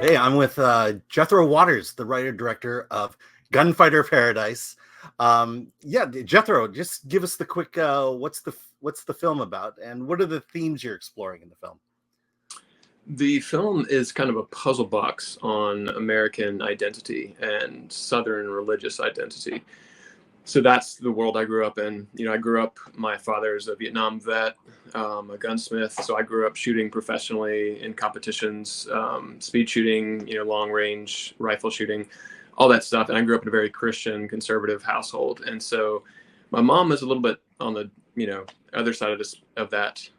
Hey, I'm with Jethro Waters, the writer-director of Gunfighter Paradise. Yeah, Jethro, just give us the quick what's the film about, and what are the themes you're exploring in the film? The film is kind of a puzzle box on American identity and Southern religious identity. So that's the world I grew up in. I grew up, my father's a Vietnam vet, a gunsmith. So I grew up shooting professionally in competitions, speed shooting, long range rifle shooting, all that stuff. And I grew up in a very Christian, conservative household. And so my mom was a little bit on the, other side of that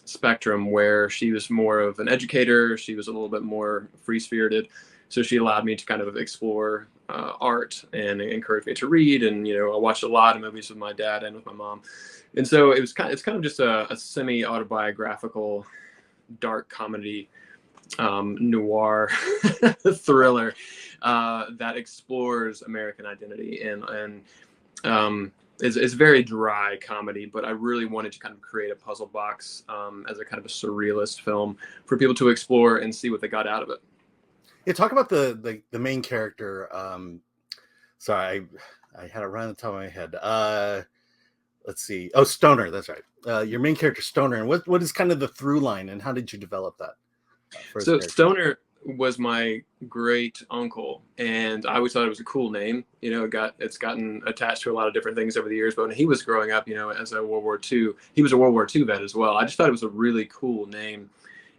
spectrum, where she was more of an educator. She was a little bit more free spirited. So she allowed me to kind of explore art and encouraged me to read. And, I watched a lot of movies with my dad and with my mom. And so it's kind of just a semi autobiographical dark comedy noir thriller that explores American identity and is very dry comedy, but I really wanted to kind of create a puzzle box as a kind of a surrealist film for people to explore and see what they got out of it. Yeah, talk about the main character. Sorry, I had it right on the top of my head. Let's see. Oh, Stoner. That's right. Your main character, Stoner, and what is kind of the through line, and how did you develop that? So Stoner was my great uncle, and I always thought it was a cool name. It's gotten attached to a lot of different things over the years. But when he was growing up, as a World War II, he was a World War II vet as well. I just thought it was a really cool name,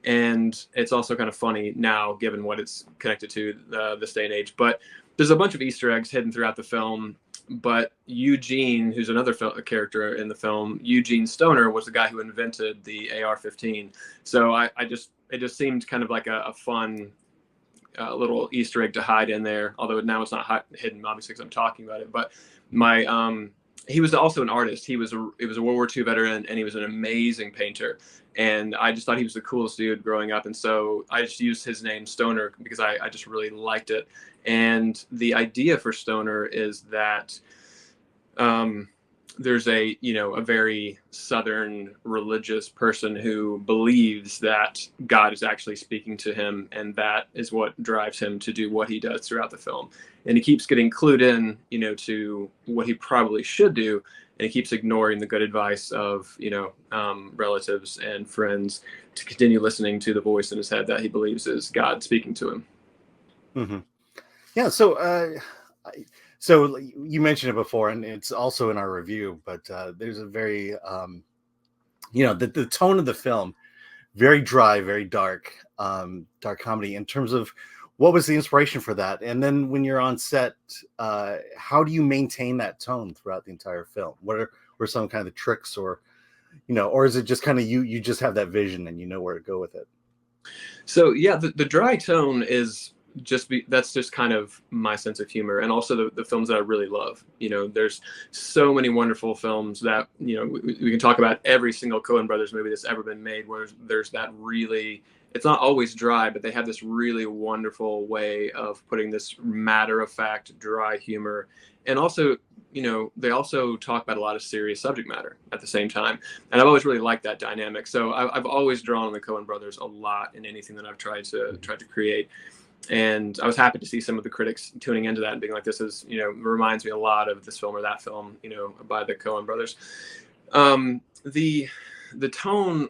and it's also kind of funny now, given what it's connected to this day and age. But there's a bunch of Easter eggs hidden throughout the film. But Eugene, who's another character in the film, Eugene Stoner, was the guy who invented the AR-15. So it just seemed kind of like a fun little Easter egg to hide in there. Although now it's not hidden, obviously, because I'm talking about it. But he was also an artist. He was a World War II veteran, and he was an amazing painter. And I just thought he was the coolest dude growing up. And so I just used his name Stoner because I just really liked it. And the idea for Stoner is that there's a very Southern religious person who believes that God is actually speaking to him, and that is what drives him to do what he does throughout the film. And he keeps getting clued in, to what he probably should do, and he keeps ignoring the good advice of relatives and friends to continue listening to the voice in his head that he believes is God speaking to him. Mm-hmm. Yeah. So you mentioned it before, and it's also in our review, but there's a very, the tone of the film, very dry, very dark, dark comedy. In terms of what was the inspiration for that, and then when you're on set, how do you maintain that tone throughout the entire film? What were some kind of tricks, or or is it just kind of you just have that vision and you know where to go with it? So yeah, the dry tone is that's just kind of my sense of humor, and also the films that I really love. There's so many wonderful films that we can talk about every single Coen brothers movie that's ever been made, where there's that really, it's not always dry, but they have this really wonderful way of putting this matter of fact dry humor. And also they also talk about a lot of serious subject matter at the same time, and I've always really liked that dynamic. So I've always drawn on the Coen brothers a lot in anything that I've tried to create. And I was happy to see some of the critics tuning into that and being like, this is, reminds me a lot of this film or that film, by the Coen brothers. The tone,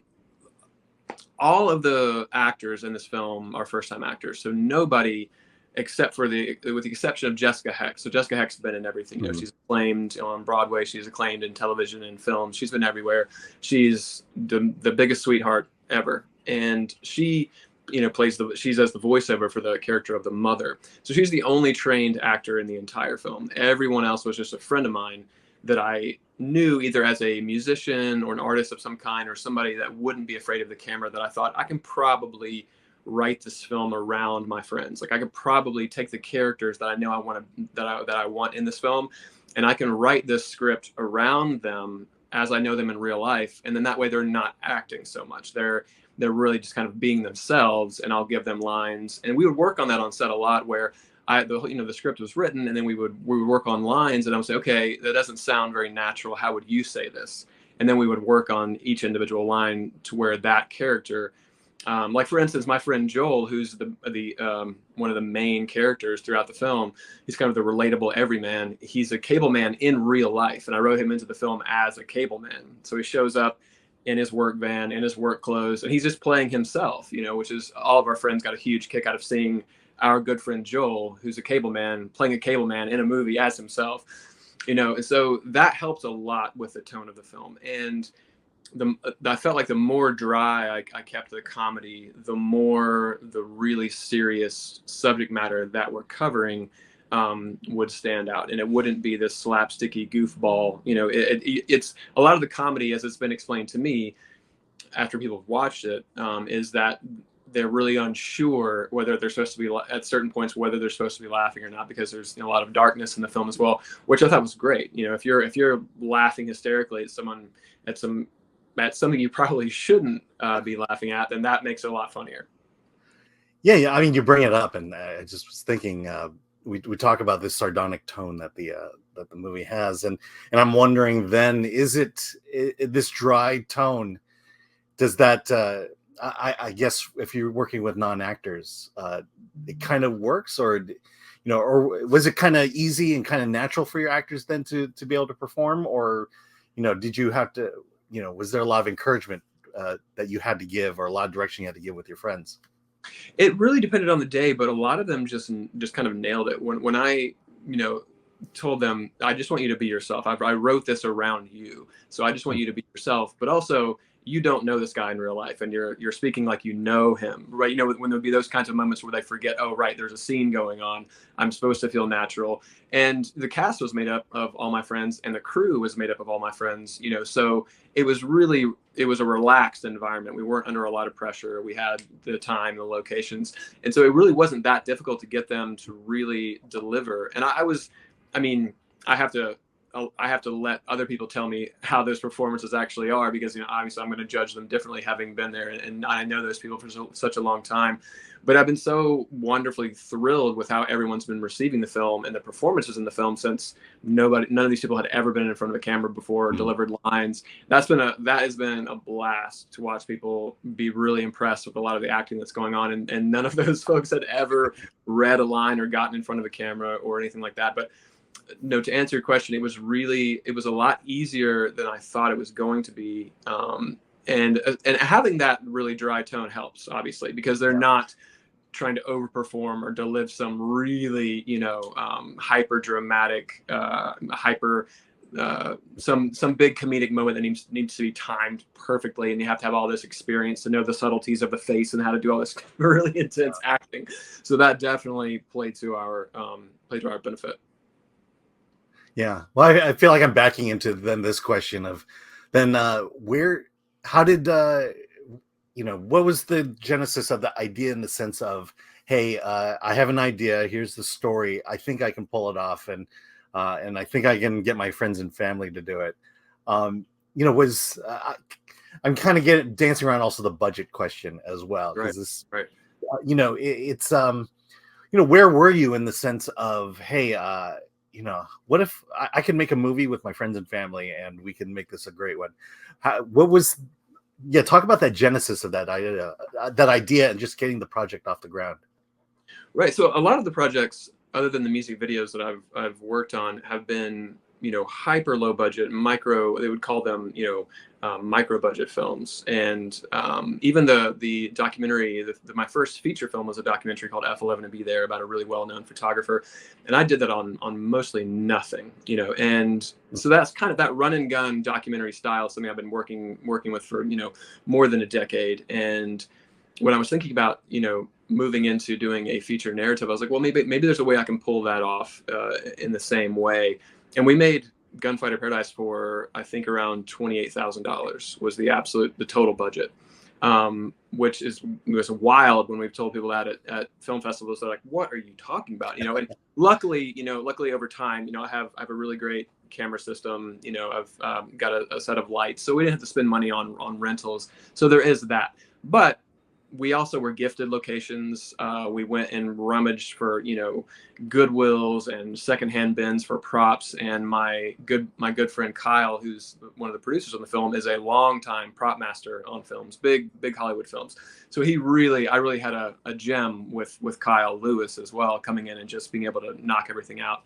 all of the actors in this film are first-time actors. So nobody, except for with the exception of Jessica Heck. So Jessica Heck's been in everything. Mm-hmm. She's acclaimed on Broadway. She's acclaimed in television and film. She's been everywhere. She's the biggest sweetheart ever. And she she does the voiceover for the character of the mother. So she's the only trained actor in the entire film. Everyone else was just a friend of mine that I knew either as a musician or an artist of some kind, or somebody that wouldn't be afraid of the camera, that I thought I can probably write this film around my friends. Like I could probably take the characters that I know that I want in this film, and I can write this script around them as I know them in real life. And then that way they're not acting so much. They're really just kind of being themselves, and I'll give them lines. And we would work on that on set a lot, where the script was written, and then we would work on lines, and I would say, okay, that doesn't sound very natural. How would you say this? And then we would work on each individual line to where that character Like for instance, my friend Joel, who's the one of the main characters throughout the film, he's kind of the relatable everyman. He's a cable man in real life, and I wrote him into the film as a cable man. So he shows up in his work van, in his work clothes, and he's just playing himself, which is all of our friends got a huge kick out of seeing our good friend Joel, who's a cable man, playing a cable man in a movie as himself, and so that helps a lot with the tone of the film. And I felt like the more dry I kept the comedy, the more the really serious subject matter that we're covering would stand out, and it wouldn't be this slapsticky goofball. It's a lot of the comedy, as it's been explained to me after people have watched it, is that they're really unsure whether they're supposed to be at certain points, whether they're supposed to be laughing or not, because there's a lot of darkness in the film as well, which I thought was great. If you're laughing hysterically at something you probably shouldn't be laughing at, then that makes it a lot funnier. Yeah. I mean, you bring it up, and I just was thinking, we talk about this sardonic tone that the movie has, and I'm wondering then, is it this dry tone? Does that I guess if you're working with non-actors, it kind of works, or or was it kind of easy and kind of natural for your actors then to be able to perform, or did you have to, was there a lot of encouragement that you had to give, or a lot of direction you had to give with your friends? It really depended on the day, but a lot of them just kind of nailed it. When I, told them, I just want you to be yourself. I wrote this around you, so I just want you to be yourself. But also, you don't know this guy in real life, and you're speaking like you know him, right? When there'll be those kinds of moments where they forget, oh, right, there's a scene going on. I'm supposed to feel natural. And the cast was made up of all my friends, and the crew was made up of all my friends. So it was a relaxed environment. We weren't under a lot of pressure. We had the time, the locations, and so it really wasn't that difficult to get them to really deliver. And I have to let other people tell me how those performances actually are, because obviously I'm going to judge them differently, having been there, and I know those people for such a long time. But I've been so wonderfully thrilled with how everyone's been receiving the film and the performances in the film, since none of these people had ever been in front of a camera before or delivered lines. That has been a blast to watch people be really impressed with a lot of the acting that's going on, and none of those folks had ever read a line or gotten in front of a camera or anything like that. But no, to answer your question, it was a lot easier than I thought it was going to be. And having that really dry tone helps, obviously, because they're not trying to overperform or deliver some really, hyper dramatic, some big comedic moment that needs to be timed perfectly. And you have to have all this experience to know the subtleties of the face and how to do all this really intense acting. So that definitely played to our benefit. Yeah. Well, I feel like I'm backing into then this question of then how did, what was the genesis of the idea, in the sense of, hey, I have an idea. Here's the story. I think I can pull it off. And I think I can get my friends and family to do it. I'm kind of dancing around also the budget question as well. Right. This, right. It's, where were you in the sense of, hey, what if I can make a movie with my friends and family, and we can make this a great one? Talk about that genesis of that idea and just getting the project off the ground. Right. So a lot of the projects, other than the music videos that I've worked on, have been, hyper low budget, they would call them, micro budget films. And even the documentary, my first feature film was a documentary called F11 to Be There, about a really well-known photographer. And I did that on mostly nothing, and so that's kind of that run and gun documentary style, something I've been working with for, more than a decade. And when I was thinking about, moving into doing a feature narrative, I was like, well, maybe there's a way I can pull that off in the same way. And we made Gunfighter Paradise for, I think, around $28,000 was the total budget, which was wild when we've told people that at film festivals. They're like, what are you talking about? And luckily over time, I have a really great camera system. I've got a set of lights, so we didn't have to spend money on rentals. So there is that. But we also were gifted locations. We went and rummaged for, you know, Goodwills and secondhand bins for props. And my good friend Kyle, who's one of the producers on the film, is a longtime prop master on films, big Hollywood films. So I really had a gem with Kyle Lewis as well, coming in and just being able to knock everything out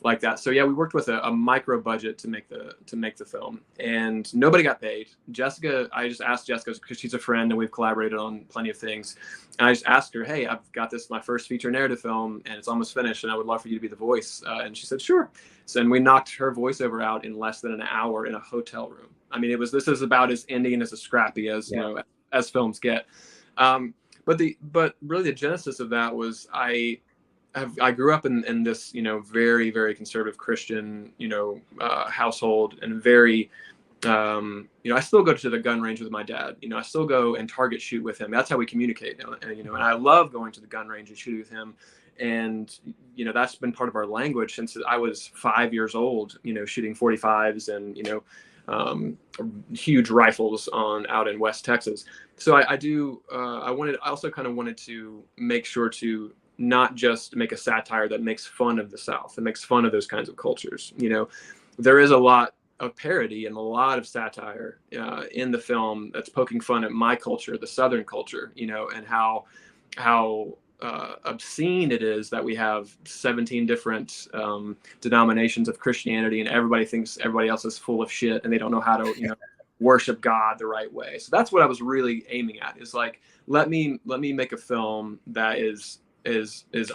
like that. So yeah, we worked with a micro budget to make the film, and nobody got paid. Jessica, I just asked Jessica because she's a friend and we've collaborated on plenty of things. And I just asked her, hey, I've got my first feature narrative film and it's almost finished, and I would love for you to be the voice. And she said, sure. So, and we knocked her voiceover out in less than an hour in a hotel room. I mean, this is about as indie and as scrappy as, you know, as films get. But really the genesis of that was I grew up in this, you know, very, very conservative Christian, you know, household, and very, you know, I still go to the gun range with my dad. You know, I still go and target shoot with him. That's how we communicate. And, you know, and I love going to the gun range and shooting with him. And, you know, that's been part of our language since I was 5 years old, you know, shooting 45s and, you know, huge rifles out in West Texas. So I also kind of wanted to make sure to not just make a satire that makes fun of the South and makes fun of those kinds of cultures. You know, there is a lot of parody and a lot of satire in the film that's poking fun at my culture, the Southern culture, you know, and how obscene it is that we have 17 different denominations of Christianity, and everybody thinks everybody else is full of shit and they don't know how to, you know, worship God the right way. So that's what I was really aiming at, is like, let me make a film that is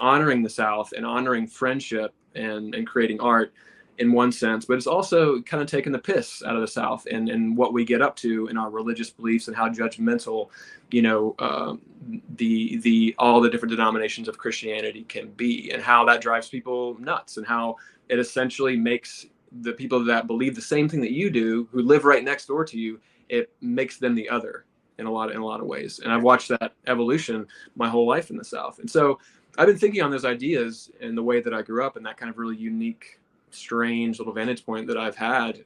honoring the South and honoring friendship and creating art in one sense, but it's also kind of taking the piss out of the South and what we get up to in our religious beliefs and how judgmental, you know, all the different denominations of Christianity can be, and how that drives people nuts, and how it essentially makes the people that believe the same thing that you do, who live right next door to you, it makes them the other in a lot of ways. And I've watched that evolution my whole life in the South. And so I've been thinking on those ideas in the way that I grew up, and that kind of really unique, strange little vantage point that I've had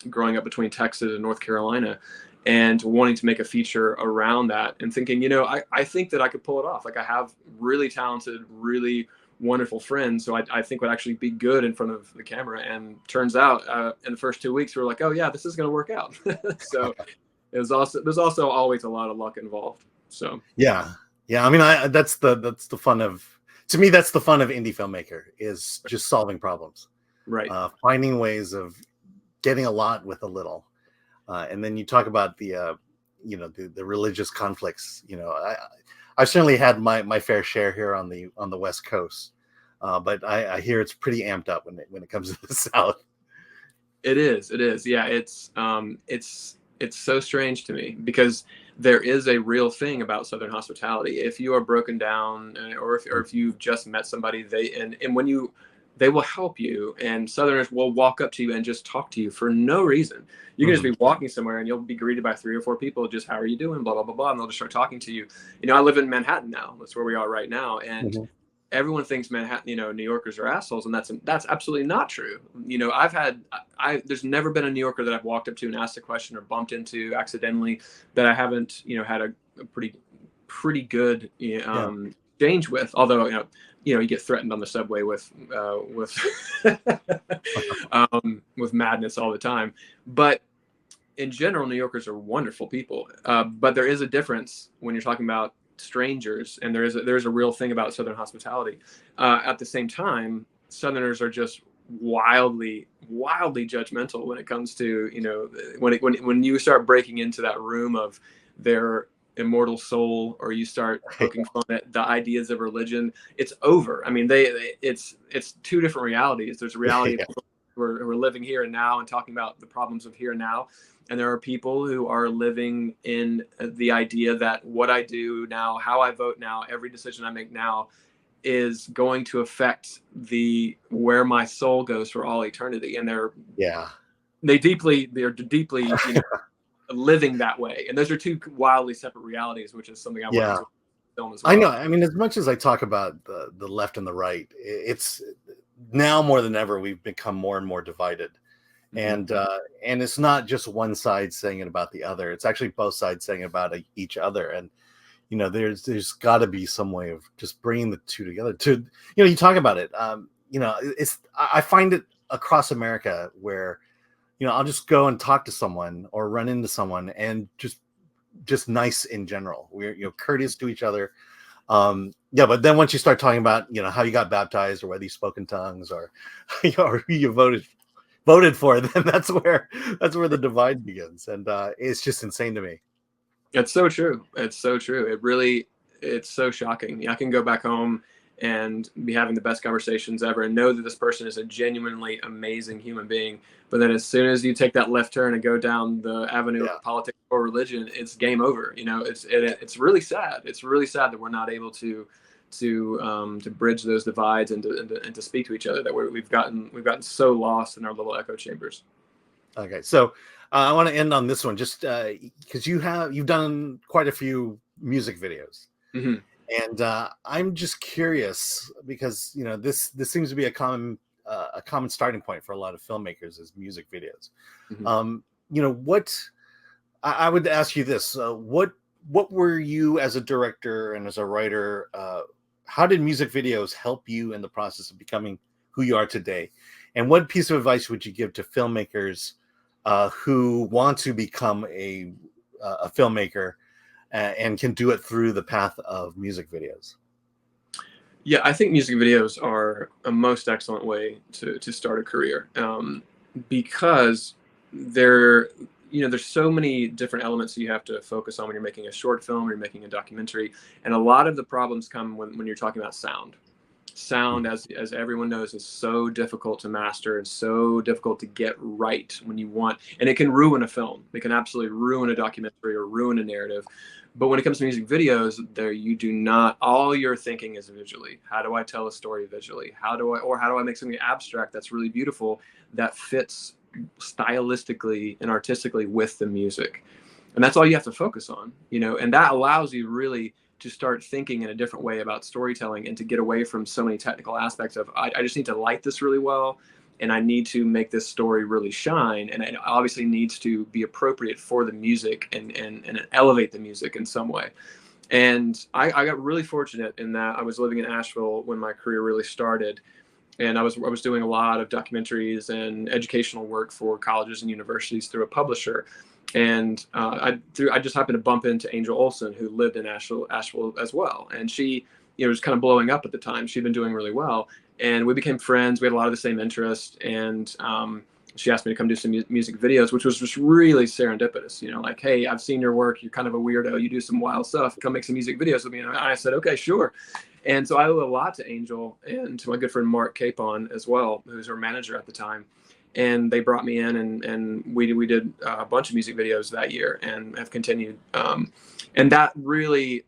growing up between Texas and North Carolina, and wanting to make a feature around that, and thinking, you know, I think that I could pull it off. Like, I have really talented, really wonderful friends who I think would actually be good in front of the camera. And turns out in the first 2 weeks, we were like, oh yeah, this is going to work out. So there's also always a lot of luck involved. So yeah. I mean, that's the fun of, to me, that's the fun of indie filmmaker, is just solving problems, right? Finding ways of getting a lot with a little, and then you talk about the you know, the religious conflicts. You know, I've certainly had my fair share here on the West Coast, but I hear it's pretty amped up when it comes to the South. It is. Yeah, it's so strange to me, because there is a real thing about Southern hospitality. If you are broken down, or if you've just met somebody, they will help you, and Southerners will walk up to you and just talk to you for no reason. You can just be walking somewhere and you'll be greeted by 3 or 4 people, just, how are you doing, blah blah blah blah, and they'll just start talking to you. You know, I live in Manhattan now. That's where we are right now, and everyone thinks Manhattan, you know, New Yorkers are assholes, and that's absolutely not true. You know, there's never been a New Yorker that I've walked up to and asked a question or bumped into accidentally that I haven't, you know, had a pretty good exchange with. Although, you know, you get threatened on the subway with with madness all the time. But in general, New Yorkers are wonderful people. But there is a difference when you're talking about strangers, and there's a real thing about Southern hospitality. At the same time, Southerners are just wildly judgmental when it comes to, you know, when you start breaking into that room of their immortal soul, or you start poking fun at the ideas of religion, it's over. I mean, it's 2 different realities. There's a reality of people who are living here and now and talking about the problems of here and now. And there are people who are living in the idea that what I do now, how I vote now, every decision I make now is going to affect where my soul goes for all eternity. And they're deeply, you know, living that way. And those are 2 wildly separate realities, which is something I want to film as well. I know. I mean, as much as I talk about the left and the right, it's now more than ever, we've become more and more divided. And it's not just one side saying it about the other. It's actually both sides saying it about each other. And there's got to be some way of just bringing the two together. You talk about it. I find it across America where, I'll just go and talk to someone or run into someone and just nice in general. We're, courteous to each other. Yeah, but then once you start talking about, how you got baptized or whether you spoke in tongues or, or who you voted for, then that's where the divide begins. And it's just insane to me. It's so true. It's so true. It's so shocking. I can go back home and be having the best conversations ever and know that this person is a genuinely amazing human being. But then as soon as you take that left turn and go down the avenue of politics or religion, it's game over. It's really sad. It's really sad that we're not able to bridge those divides and to speak to each other, that we've gotten so lost in our little echo chambers. Okay. So I want to end on this one, just because you've done quite a few music videos. Mm-hmm. And I'm just curious because this seems to be a common starting point for a lot of filmmakers is music videos. Mm-hmm. What I would ask you this: what were you as a director and as a writer? How did music videos help you in the process of becoming who you are today? And what piece of advice would you give to filmmakers who want to become a filmmaker? And can do it through the path of music videos? Yeah, I think music videos are a most excellent way to start a career, because there's so many different elements you have to focus on when you're making a short film or you're making a documentary. And a lot of the problems come when you're talking about sound. Sound, as everyone knows, is so difficult to master and so difficult to get right when you want, and it can ruin a film. It can absolutely ruin a documentary or ruin a narrative. But when it comes to music videos, all you're thinking is visually. How do I tell a story visually? How do I make something abstract that's really beautiful that fits stylistically and artistically with the music? And that's all you have to focus on, and that allows you really to start thinking in a different way about storytelling and to get away from so many technical aspects of, I just need to light this really well, and I need to make this story really shine. And it obviously needs to be appropriate for the music and elevate the music in some way. And I got really fortunate in that I was living in Asheville when my career really started. And I was doing a lot of documentaries and educational work for colleges and universities through a publisher. And I just happened to bump into Angel Olsen, who lived in Asheville as well. And she, was kind of blowing up at the time. She'd been doing really well. And we became friends. We had a lot of the same interests. And she asked me to come do some music videos, which was just really serendipitous. Like, hey, I've seen your work. You're kind of a weirdo. You do some wild stuff. Come make some music videos with me. And I said, okay, sure. And so I owe a lot to Angel and to my good friend Mark Capon as well, who's her manager at the time. And they brought me in, and we did a bunch of music videos that year, and have continued. And that really,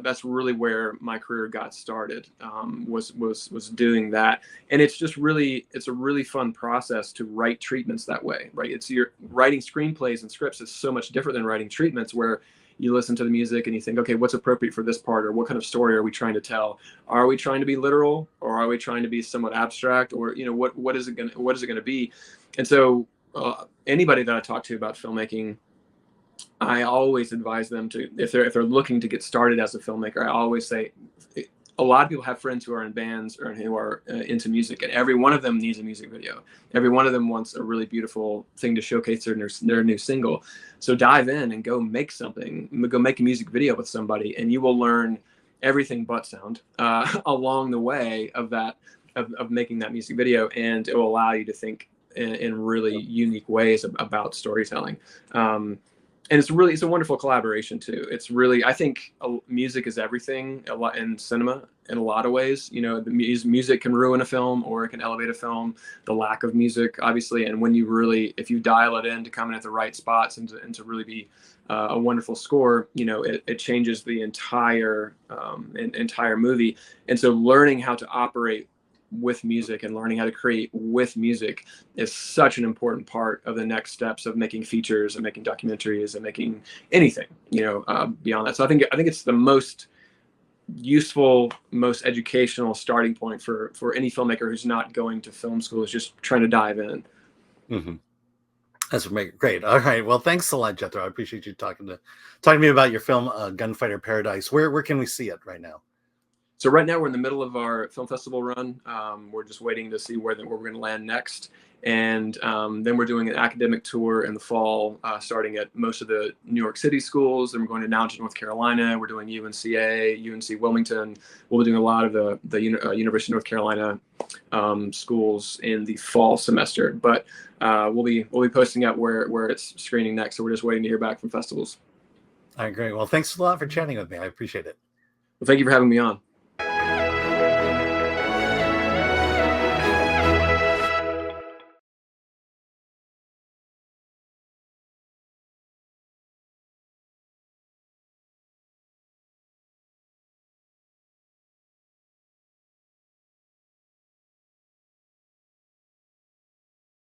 that's really where my career got started. Was doing that, and it's a really fun process to write treatments that way, right? You're writing screenplays and scripts is so much different than writing treatments, where you listen to the music and you think, okay, what's appropriate for this part, or what kind of story are we trying to tell? Are we trying to be literal, or are we trying to be somewhat abstract, or what is it going to be? And so anybody that I talk to about filmmaking, I always advise them to, if they're looking to get started as a filmmaker, I always say, a lot of people have friends who are in bands or who are into music, and every one of them needs a music video. Every one of them wants a really beautiful thing to showcase their new single. So dive in and go make something. Go make a music video with somebody, and you will learn everything but sound along the way of making that music video, and it will allow you to think in really unique ways about storytelling. And it's a wonderful collaboration too. It's really, I think music is everything a lot in cinema in a lot of ways. The music can ruin a film or it can elevate a film, the lack of music, obviously. And when if you dial it in to come in at the right spots and to really be a wonderful score, it changes the entire movie. And so learning how to operate with music and learning how to create with music is such an important part of the next steps of making features and making documentaries and making anything, beyond that. So I think it's the most useful, most educational starting point for any filmmaker who's not going to film school, is just trying to dive in. Mm-hmm. That's great. All right. Well, thanks a lot, Jethro. I appreciate you talking to me about your film, Gunfighter Paradise. Where can we see it right now? So right now we're in the middle of our film festival run. We're just waiting to see where we're going to land next. And then we're doing an academic tour in the fall, starting at most of the New York City schools. Then we're going to Nowlin, North Carolina. We're doing UNCA, UNC Wilmington. We'll be doing a lot of the University of North Carolina schools in the fall semester. But we'll be posting out where it's screening next. So we're just waiting to hear back from festivals. All right, great. Well, thanks a lot for chatting with me. I appreciate it. Well, thank you for having me on.